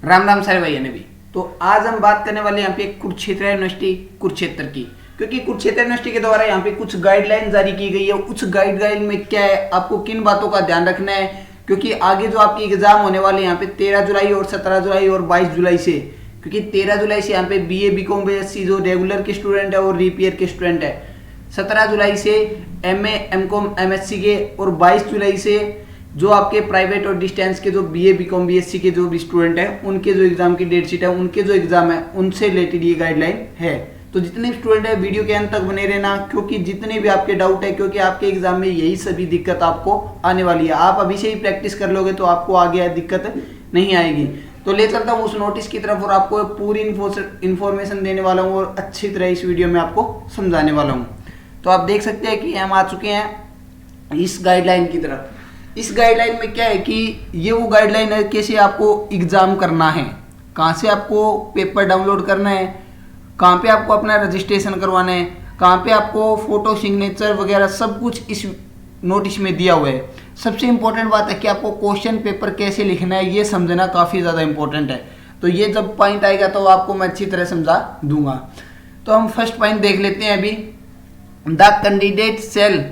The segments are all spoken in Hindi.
राम राम सारे भैया ने भी। तो आज हम बात करने वाले यहाँ पे कुरुक्षेत्र यूनिवर्सिटी कुरुक्षेत्र की, क्योंकि कुरुक्षेत्र यूनिवर्सिटी के द्वारा यहाँ पे कुछ गाइडलाइन जारी की गई है। उस गाइडलाइन में क्या है, आपको किन बातों का ध्यान रखना है, क्योंकि आगे जो आपकी एग्जाम होने वाले यहाँ पे 13 जुलाई और 17 जुलाई और 22 जुलाई से, क्योंकि 13 जुलाई से यहाँ पे BA BCom BSc जो रेगुलर के स्टूडेंट है और रीपीयर के स्टूडेंट है, 17 जुलाई से MA MCom MSc के, और 22 जुलाई से जो आपके प्राइवेट और डिस्टेंस के जो BA BCom BSc के जो भी स्टूडेंट हैं उनके जो एग्जाम की डेट शीट है, उनके जो एग्जाम है उनसे रिलेटेड ये गाइडलाइन है। तो जितने भी स्टूडेंट है वीडियो के अंत तक बने रहना, क्योंकि जितने भी आपके डाउट है, क्योंकि आपके एग्जाम में यही सभी दिक्कत आपको आने वाली है। आप अभी से ही प्रैक्टिस कर लोगे तो आपको आगे दिक्कत नहीं आएगी। तो ले चलता हूँ उस नोटिस की तरफ और आपको पूरी इन्फॉर्मेशन देने वाला हूँ और अच्छी तरह इस वीडियो में आपको समझाने वाला हूँ। तो आप देख सकते हैं कि हम आ चुके हैं इस गाइडलाइन की तरफ। इस गाइडलाइन में क्या है कि ये वो गाइडलाइन है कैसे आपको एग्जाम करना है, कहाँ से आपको पेपर डाउनलोड करना है, कहाँ पे आपको अपना रजिस्ट्रेशन करवाना है, कहाँ पे आपको फोटो सिग्नेचर वगैरह सब कुछ इस नोटिस में दिया हुआ है। सबसे इम्पोर्टेंट बात है कि आपको क्वेश्चन पेपर कैसे लिखना है ये समझना काफ़ी ज़्यादा इम्पोर्टेंट है। तो ये जब पॉइंट आएगा तो आपको मैं अच्छी तरह समझा दूंगा। तो हम फर्स्ट पॉइंट देख लेते हैं अभी। The candidate shall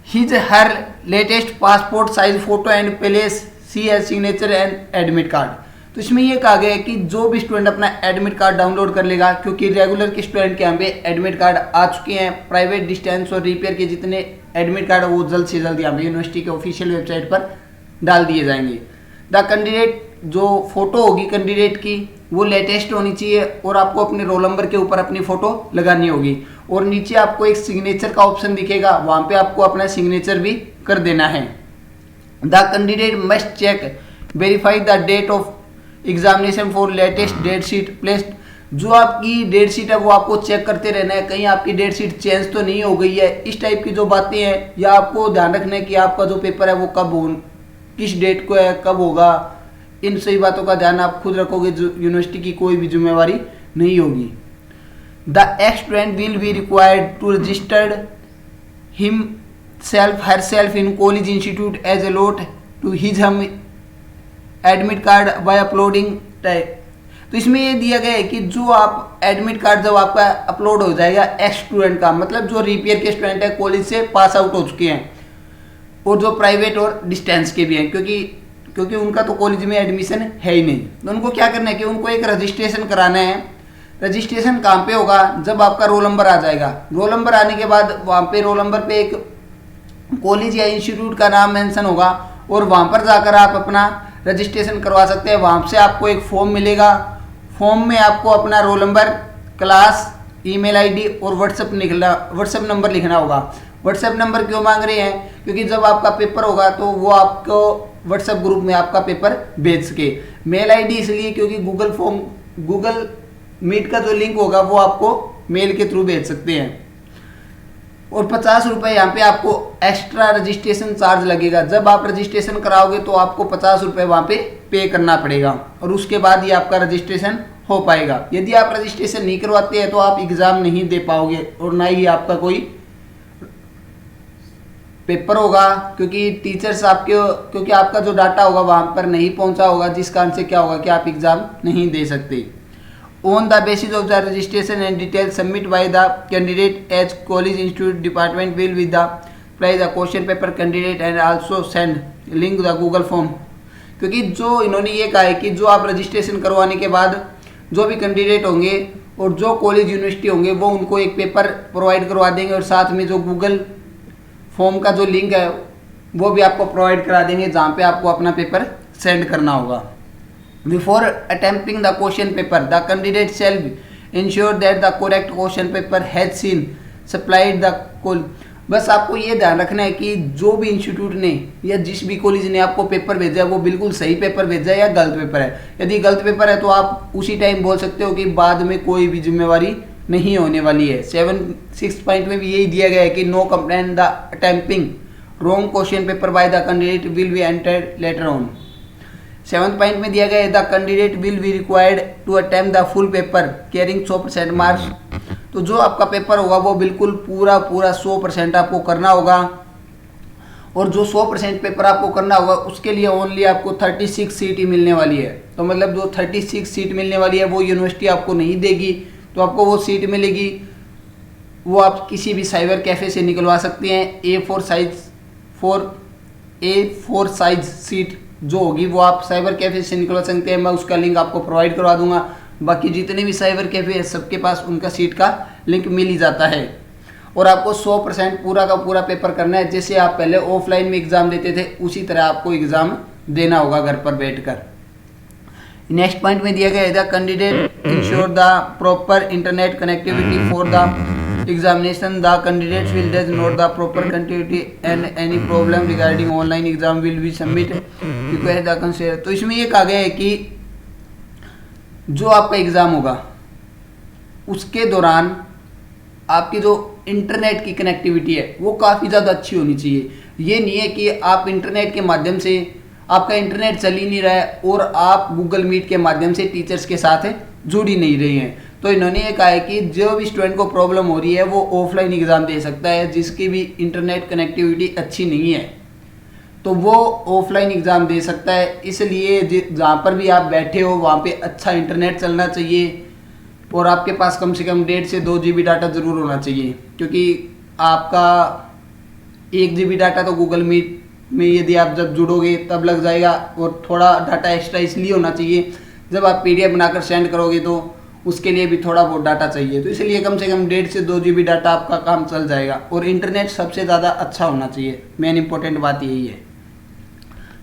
his her latest passport size photo and place see as signature and admit card. तो इसमें ये कहा गया है कि जो भी स्टूडेंट अपना एडमिट कार्ड डाउनलोड कर लेगा, क्योंकि रेगुलर के स्टूडेंट के यहाँ पे एडमिट कार्ड आ चुके हैं, प्राइवेट डिस्टेंस और रिपेयर के जितने एडमिट कार्ड है वो जल्द से जल्द यहाँ पे यूनिवर्सिटी के ऑफिशियल वेबसाइट पर डाल दिए जाएंगे। द कैंडिडेट जो फोटो होगी कैंडिडेट की वो लेटेस्ट होनी चाहिए और आपको अपने रोल नंबर के ऊपर अपनी फोटो लगानी होगी, और नीचे आपको एक सिग्नेचर का ऑप्शन दिखेगा, वहां पे आपको अपना सिग्नेचर भी कर देना है। The candidate must check verify the date of examination for latest date sheet placed. जो आपकी डेट शीट है वो आपको चेक करते रहना है, कहीं आपकी डेट शीट चेंज तो नहीं हो गई है। इस टाइप की जो बातें हैं या आपको ध्यान रखना है कि आपका जो पेपर है वो कब हो, किस डेट को है, कब होगा, इन सही बातों का ध्यान आप खुद रखोगे। जो यूनिवर्सिटी की कोई भी जिम्मेवारी नहीं होगी। The student will be required to registered himself herself in college institute as allot to his him admit card by uploading type. तो इसमें ये दिया गया है कि जो आप एडमिट कार्ड जब आपका अपलोड हो जाएगा एक्स स्टूडेंट का, मतलब जो रिपेयर के स्टूडेंट है कॉलेज से पास आउट हो चुके हैं और जो प्राइवेट और डिस्टेंस के भी हैं, क्योंकि उनका तो कॉलेज में एडमिशन है ही नहीं, तो उनको क्या करना है कि उनको एक रजिस्ट्रेशन कराना है। रजिस्ट्रेशन कहाँ पे होगा, जब आपका रोल नंबर आ जाएगा। रोल नंबर आने के बाद वहाँ पे रोल नंबर पे एक कॉलेज या इंस्टीट्यूट का नाम मेंशन होगा और वहाँ पर जाकर आप अपना रजिस्ट्रेशन करवा सकते हैं। वहाँ से आपको एक फॉर्म मिलेगा, फॉर्म में आपको अपना roll number, class, email ID और व्हाट्सएप नंबर लिखना होगा। व्हाट्सएप नंबर क्यों मांग रहे हैं, क्योंकि जब आपका पेपर होगा तो वो आपको व्हाट्सएप ग्रुप में आपका पेपर भेज सके। मेल आईडी इसलिए क्योंकि गूगल मीट का जो लिंक होगा वो आपको मेल के थ्रू भेज सकते हैं। और 50 रुपये यहाँ पे आपको एक्स्ट्रा रजिस्ट्रेशन चार्ज लगेगा। जब आप रजिस्ट्रेशन कराओगे तो आपको 50 रुपये वहाँ पे करना पड़ेगा और उसके बाद ही आपका रजिस्ट्रेशन हो पाएगा। यदि आप रजिस्ट्रेशन नहीं करवाते हैं तो आप एग्ज़ाम नहीं दे पाओगे और ना ही आपका कोई पेपर होगा, क्योंकि टीचर्स क्योंकि आपका जो डाटा होगा वहाँ पर नहीं पहुँचा होगा, जिस कारण से क्या होगा कि आप एग्ज़ाम नहीं दे सकते। On the basis of the registration and details submitted by the candidate as college institute department will with the apply the question paper candidate and also send link the Google form। क्योंकि जो इन्होंने ये कहा है कि जो आप रजिस्ट्रेशन करवाने के बाद जो भी कैंडिडेट होंगे और जो कॉलेज यूनिवर्सिटी होंगे वो उनको एक पेपर प्रोवाइड करवा देंगे और साथ में जो गूगल फॉर्म का जो लिंक है वो भी आपको प्रोवाइड करा देंगे, जहाँ पे आपको अपना पेपर सेंड करना होगा। Before attempting the question paper, the candidate shall ensure that the correct question paper has been supplied the call। बस आपको ये ध्यान रखना है कि जो भी इंस्टीट्यूट ने या जिस भी कॉलेज ने आपको पेपर भेजा है वो बिल्कुल सही पेपर भेजा है या गलत पेपर है। यदि गलत पेपर है तो आप उसी टाइम बोल सकते हो कि बाद में कोई भी जिम्मेवारी नहीं होने वाली है। 6 पॉइंट में भी यही दिया गया है कि no complaint the attempting wrong question paper by the candidate will be entered later on. 7th point में दिया गया है the candidate will be required to attempt the full paper carrying 100% marks. तो जो आपका पेपर होगा वो बिल्कुल पूरा 100% आपको करना होगा और जो 100% पेपर आपको करना होगा उसके लिए ओनली आपको 36 सीट ही मिलने वाली है। तो मतलब जो 36 सीट मिलने वाली है वो यूनिवर्सिटी आपको नहीं देगी, तो आपको वो सीट मिलेगी वो आप किसी भी साइबर कैफ़े से निकलवा सकते हैं। A4 साइज सीट जो होगी वो आप साइबर कैफ़े से निकलवा सकते हैं। मैं उसका लिंक आपको प्रोवाइड करवा दूंगा। बाकी जितने भी साइबर कैफ़े है सबके पास उनका सीट का लिंक मिल ही जाता है। और आपको 100% पूरा का पूरा पेपर करना है। जैसे आप पहले ऑफलाइन में एग्ज़ाम देते थे उसी तरह आपको एग्ज़ाम देना होगा घर पर बैठकर। नेक्स्ट पॉइंट में दिया गया है the candidate ensure the proper internet connectivity for the examination. The candidates will does note the proper connectivity and any problem regarding online exam will be submit request the consider. तो इसमें ये कहा गया है कि जो आपका एग्ज़ाम होगा उसके दौरान आपकी जो इंटरनेट की कनेक्टिविटी है वो काफ़ी ज़्यादा अच्छी होनी चाहिए। ये नहीं है कि आप इंटरनेट के माध्यम से आपका इंटरनेट चल ही नहीं रहा है और आप गूगल मीट के माध्यम से टीचर्स के साथ जुड़ ही नहीं रही हैं। तो इन्होंने ये कहा है कि जो भी स्टूडेंट को प्रॉब्लम हो रही है वो ऑफलाइन एग्ज़ाम दे सकता है, जिसकी भी इंटरनेट कनेक्टिविटी अच्छी नहीं है तो वो ऑफलाइन एग्ज़ाम दे सकता है। इसलिए जहाँ पर भी आप बैठे हो वहाँ पे अच्छा इंटरनेट चलना चाहिए और आपके पास कम से कम 1.5 से 2 GB डाटा ज़रूर होना चाहिए, क्योंकि आपका 1 GB डाटा तो गूगल मीट में यदि आप जब जुड़ोगे तब लग जाएगा। और थोड़ा डाटा एक्स्ट्रा इसलिए होना चाहिए जब आप PDF बनाकर सेंड करोगे तो उसके लिए भी थोड़ा बहुत डाटा चाहिए। तो इसलिए कम से कम 1.5 से 2 GB डाटा आपका काम चल जाएगा। और इंटरनेट सबसे ज़्यादा अच्छा होना चाहिए, मेन इंपॉर्टेंट बात यही है।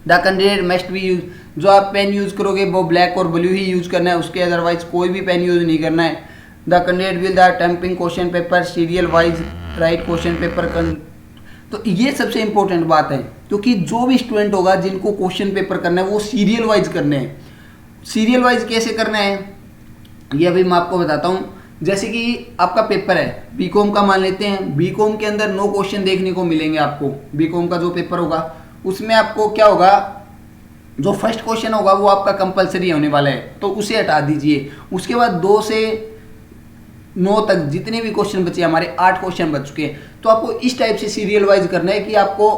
The candidate must be use, जो आप पेन यूज़ करोगे वो ब्लैक और ब्लू ही यूज़ करना है, उसके अदरवाइज कोई भी पेन यूज़ नहीं करना है। The candidate will the tamping question paper serial wise right question paper. तो ये सबसे इंपॉर्टेंट बात है, क्योंकि जो भी स्टूडेंट होगा जिनको क्वेश्चन पेपर करना है वो सीरियल वाइज करने हैं। सीरियल वाइज कैसे करना है ये अभी मैं आपको बताता हूँ। जैसे कि आपका पेपर है बीकॉम का, मान लेते हैं बीकॉम के अंदर 9 क्वेश्चन देखने को मिलेंगे आपको। बीकॉम का जो पेपर होगा उसमें आपको क्या होगा, जो फर्स्ट क्वेश्चन होगा वो आपका कंपलसरी होने वाला है तो उसे हटा दीजिए। उसके बाद 2 से 9 तक जितने भी क्वेश्चन बचे, हमारे 8 क्वेश्चन बच चुके हैं, तो आपको इस टाइप से सीरियल वाइज करना है कि आपको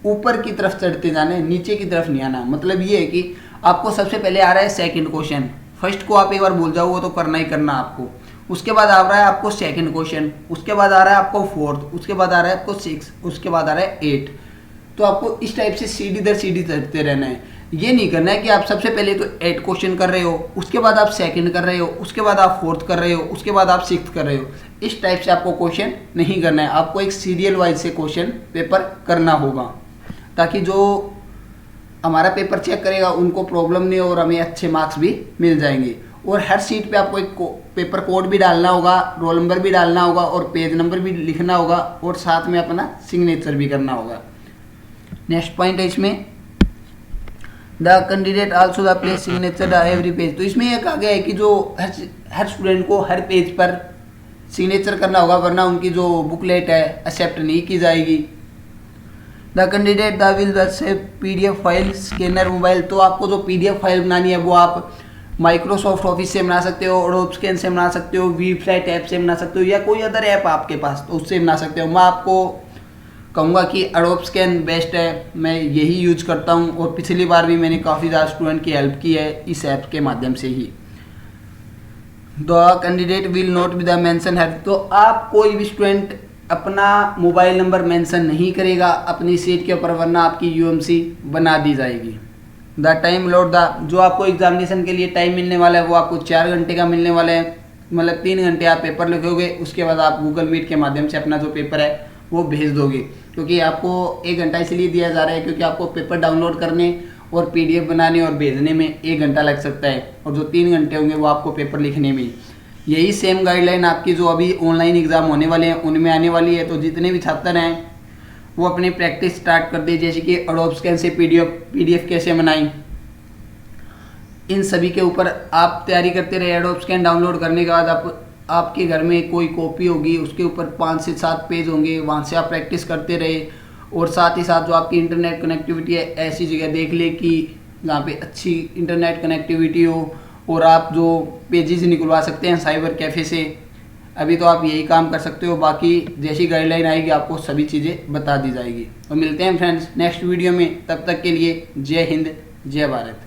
ऊपर की तरफ चढ़ते जाना है, नीचे की तरफ नहीं आना। मतलब ये है कि आपको सबसे पहले आ रहा है सेकंड क्वेश्चन, फर्स्ट को आप एक बार भूल जाओ वो तो करना ही करना आपको। उसके बाद आ रहा है आपको सेकंड क्वेश्चन, उसके बाद आ रहा है आपको फोर्थ, उसके बाद आ रहा है आपको 6, उसके बाद आ रहा है 8। तो आपको इस टाइप से सीढ़ी दर सीढ़ी चढ़ते रहना है। ये नहीं करना है कि आप सबसे पहले तो 8 क्वेश्चन कर रहे हो, उसके बाद आप सेकंड कर रहे हो, उसके बाद आप फोर्थ कर रहे हो, उसके बाद आप 6th कर रहे हो। इस टाइप से आपको क्वेश्चन नहीं करना है, आपको एक सीरियल वाइज से क्वेश्चन पेपर करना होगा, ताकि जो हमारा पेपर चेक करेगा उनको प्रॉब्लम नहीं हो और हमें अच्छे मार्क्स भी मिल जाएंगे। और हर सीट पे आपको एक पेपर कोड भी डालना होगा, रोल नंबर भी डालना होगा और पेज नंबर भी लिखना होगा और साथ में अपना सिग्नेचर भी करना होगा। नेक्स्ट पॉइंट है इसमें the candidate also the place signature the every page. तो इसमें यह कहा गया है कि जो हर स्टूडेंट को हर पेज पर सिग्नेचर करना होगा, वरना उनकी जो बुकलेट है एक्सेप्ट नहीं की जाएगी। The candidate the will the save PDF file scanner mobile. तो आपको जो PDF फाइल बनानी है वो आप माइक्रोसॉफ्ट ऑफिस से बना सकते हो, एडोब स्कैन से बना सकते हो, वेबसाइट ऐप से बना सकते हो, या कोई अदर ऐप आपके पास तो उससे बना सकते हो। मैं आपको कहूँगा कि एडोब स्कैन बेस्ट है, मैं यही यूज करता हूँ और पिछली बार भी मैंने काफ़ी ज़्यादा स्टूडेंट की हेल्प की है इस ऐप के माध्यम से ही। The candidate will not be the mention है। तो आप कोई भी स्टूडेंट अपना मोबाइल नंबर मेंशन नहीं करेगा अपनी सीट के ऊपर, वरना आपकी UMC बना दी जाएगी। द टाइम लॉट द, जो आपको एग्जामिनेशन के लिए टाइम मिलने वाला है वो आपको 4 घंटे का मिलने वाला है। मतलब 3 घंटे आप पेपर लिखोगे, उसके बाद आप गूगल मीट के माध्यम से अपना जो पेपर है वो भेज दोगे। क्योंकि आपको 1 घंटा इसलिए दिया जा रहा है क्योंकि आपको पेपर डाउनलोड करने और PDF बनाने और भेजने में 1 घंटा लग सकता है, और जो 3 घंटे होंगे वो आपको पेपर लिखने में। यही सेम गाइडलाइन आपकी जो अभी ऑनलाइन एग्ज़ाम होने वाले हैं उनमें आने वाली है। तो जितने भी छात्र हैं वो अपनी प्रैक्टिस स्टार्ट कर दें, जैसे कि एडोब स्कैन से PDF कैसे बनाएं, इन सभी के ऊपर आप तैयारी करते रहे। एडोब स्कैन डाउनलोड करने के बाद आपके घर में कोई कॉपी होगी, उसके ऊपर 5 से 7 पेज होंगे, वहाँ से आप प्रैक्टिस करते रहे। और साथ ही साथ जो आपकी इंटरनेट कनेक्टिविटी है ऐसी जगह देख ले कि जहाँ पे अच्छी इंटरनेट कनेक्टिविटी हो, और आप जो पेजेस निकलवा सकते हैं साइबर कैफ़े से अभी तो आप यही काम कर सकते हो, बाकी जैसी गाइडलाइन आएगी आपको सभी चीज़ें बता दी जाएगी। और मिलते हैं फ्रेंड्स नेक्स्ट वीडियो में, तब तक के लिए जय हिंद जय भारत।